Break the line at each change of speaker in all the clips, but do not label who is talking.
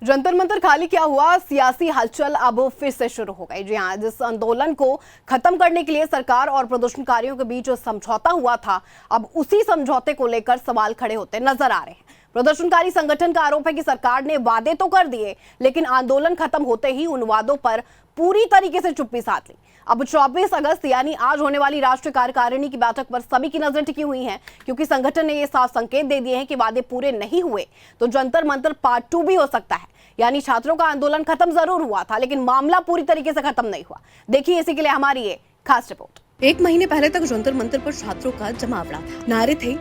जंतर मंतर खाली क्या हुआ, सियासी हलचल अब फिर से शुरू हो गई। जी हाँ, जिस आंदोलन को खत्म करने के लिए सरकार और प्रदर्शनकारियों के बीच समझौता हुआ था, अब उसी समझौते को लेकर सवाल खड़े होते नजर आ रहे हैं। प्रदर्शनकारी संगठन का आरोप है कि सरकार ने वादे तो कर दिए, लेकिन आंदोलन खत्म होते ही उन वादों पर पूरी तरीके से चुप्पी साध ली। अब 24 अगस्त यानी आज होने वाली राष्ट्रीय कार्यकारिणी की बैठक पर सभी की नजर टिकी हुई है, क्योंकि संगठन ने ये साफ संकेत दे दिए हैं कि वादे पूरे नहीं हुए तो जंतर मंतर पार्ट 2 भी हो सकता है। यानी छात्रों का आंदोलन खत्म जरूर हुआ था, लेकिन मामला पूरी तरीके से खत्म नहीं हुआ। देखिए इसी के लिए हमारी ये खास रिपोर्ट।
1 महीने पहले तक जंतर मंतर पर छात्रों का जमावड़ा था, नारे थे,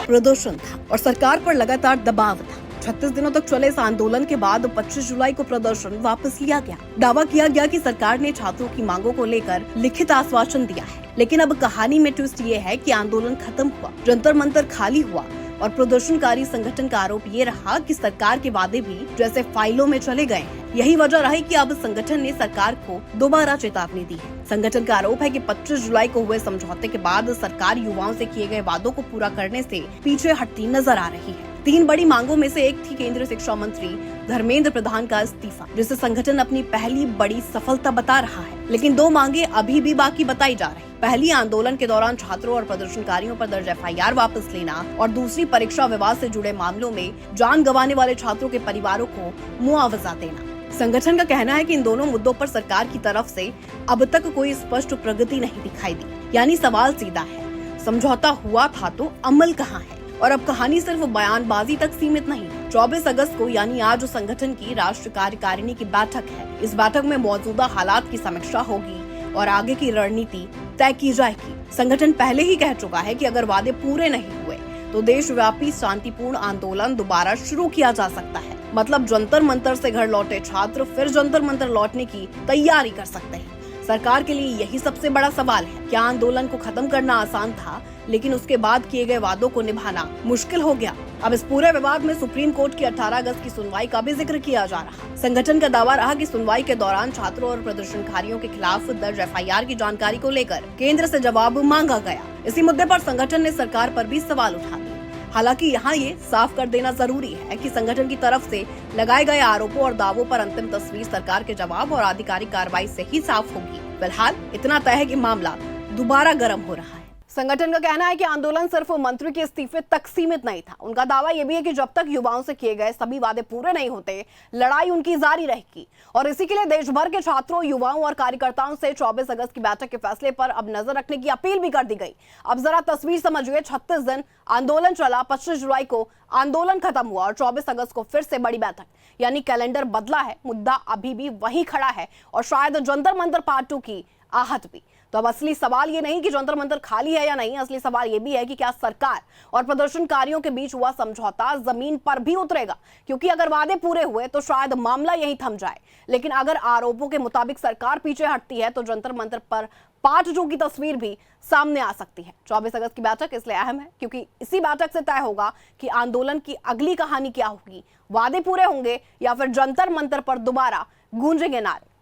प्रदर्शन था और सरकार पर लगातार दबाव था। 36 दिनों तक चले इस आंदोलन के बाद 25 जुलाई को प्रदर्शन वापस लिया गया। दावा किया गया कि सरकार ने छात्रों की मांगों को लेकर लिखित आश्वासन दिया है, लेकिन अब कहानी में ट्विस्ट ये है कि आंदोलन खत्म हुआ, जंतर मंतर खाली हुआ और प्रदर्शनकारी संगठन का आरोप ये रहा कि सरकार के वादे भी जैसे फाइलों में चले गए हैं। यही वजह रही कि अब संगठन ने सरकार को दोबारा चेतावनी दी है। संगठन का आरोप है कि 25 जुलाई को हुए समझौते के बाद सरकार युवाओं से किए गए वादों को पूरा करने से पीछे हटती नजर आ रही है। 3 बड़ी मांगों में से एक थी केंद्रीय शिक्षा मंत्री धर्मेंद्र प्रधान का इस्तीफा, जिसे संगठन अपनी पहली बड़ी सफलता बता रहा है। लेकिन 2 मांगे अभी भी बाकी बताई जा रही। पहली, आंदोलन के दौरान छात्रों और प्रदर्शनकारियों पर दर्ज FIR वापस लेना, और दूसरी, परीक्षा विवाद से जुड़े मामलों में जान गंवाने वाले छात्रों के परिवारों को मुआवजा देना। संगठन का कहना है कि इन दोनों मुद्दों पर सरकार की तरफ से अब तक कोई स्पष्ट प्रगति नहीं दिखाई दी। यानी सवाल सीधा है, समझौता हुआ था तो अमल कहाँ है? और अब कहानी सिर्फ बयानबाजी तक सीमित नहीं। 24 अगस्त को यानी आज संगठन की राष्ट्रीय कार्यकारिणी की बैठक है। इस बैठक में मौजूदा हालात की समीक्षा होगी और आगे की रणनीति तय की जाएगी। संगठन पहले ही कह चुका है कि अगर वादे पूरे नहीं हुए तो देशव्यापी शांतिपूर्ण आंदोलन दोबारा शुरू किया जा सकता है। मतलब जंतर मंतर से घर लौटे छात्र फिर जंतर मंतर लौटने की तैयारी कर सकते हैं। सरकार के लिए यही सबसे बड़ा सवाल है। क्या आंदोलन को खत्म करना आसान था, लेकिन उसके बाद किए गए वादों को निभाना मुश्किल हो गया? अब इस पूरे विवाद में सुप्रीम कोर्ट की 18 अगस्त की सुनवाई का भी जिक्र किया जा रहा। संगठन का दावा रहा कि सुनवाई के दौरान छात्रों और प्रदर्शनकारियों के खिलाफ दर्ज FIR की जानकारी को लेकर केंद्र से जवाब मांगा गया। इसी मुद्दे पर संगठन ने सरकार पर भी सवाल उठा दिए। हालांकि यहाँ ये साफ कर देना जरूरी है कि संगठन की तरफ से लगाए गए आरोपों और दावों पर अंतिम तस्वीर सरकार के जवाब और आधिकारिक कार्रवाई से ही साफ होगी। फिलहाल इतना तय है कि मामला दोबारा गर्म हो रहा है।
संगठन का कहना है कि आंदोलन सिर्फ मंत्री के इस्तीफे तक सीमित नहीं था। उनका दावा यह भी है कि जब तक युवाओं से किए गए सभी वादे पूरे नहीं होते, लड़ाई उनकी जारी रहेगी। और इसी के लिए देश भर के छात्रों, युवाओं और कार्यकर्ताओं से 24 अगस्त की बैठक के फैसले पर अब नजर रखने की अपील भी कर दी गई। अब जरा तस्वीर समझिए, 36 दिन आंदोलन चला, 25 जुलाई को आंदोलन खत्म हुआ और 24 अगस्त को फिर से बड़ी बैठक। यानी कैलेंडर बदला है, मुद्दा अभी भी वही खड़ा है और शायद जंतर मंतर पार्ट 2 की आहट भी। तो अब असली सवाल ये नहीं कि जंतर मंतर खाली है या नहीं, असली सवाल ये भी है कि क्या सरकार और प्रदर्शनकारियों के बीच हुआ समझौता जमीन पर भी उतरेगा? क्योंकि अगर वादे पूरे हुए तो शायद मामला यहीं थम जाए, लेकिन अगर आरोपों के मुताबिक सरकार पीछे हटती है तो जंतर मंतर पर पार्ट 2 की तस्वीर भी सामने आ सकती है। 24 अगस्त की बैठक इसलिए अहम है क्योंकि इसी बैठक से तय होगा कि आंदोलन की अगली कहानी क्या होगी। वादे पूरे होंगे या फिर जंतर मंतर पर दोबारा गूंजेंगे नारे।